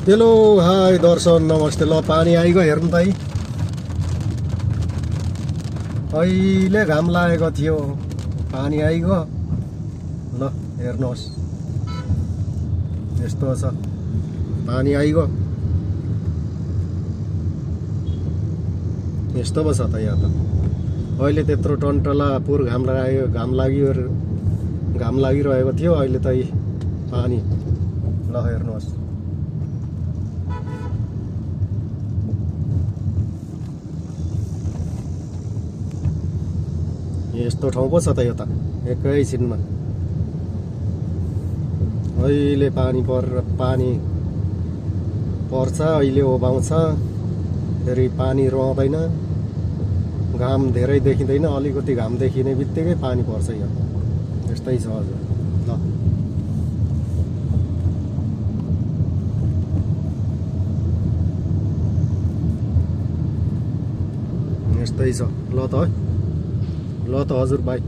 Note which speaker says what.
Speaker 1: Hello hi दर्शन नमस्ते। ल पानी आइगयो हेर्नु त है। अहिले घाम लागेको थियो, पानी आइगयो। ल हेर्नुहोस् यस्तो छ, पानी आइगयो। यस्तो पो छ त यहाँ त। अहिले त्यत्रो टन्टला पुर घाम लागिरहेको थियो, अहिले त पानी। ल हेर्नुहोस् यस्तो ठाउँ पो छ त यो त। एकैछिनमा अहिले पानी पर्छ, अहिले ओभाउँछ, फेरि पानी रहँदैन। घाम धेरै देखिँदैन, अलिकति घाम देखिने बित्तिकै पानी पर्छ यहाँ। यस्तै छ हजुर। ल यस्तै छ। ल त है, ल त हजुर, बाई।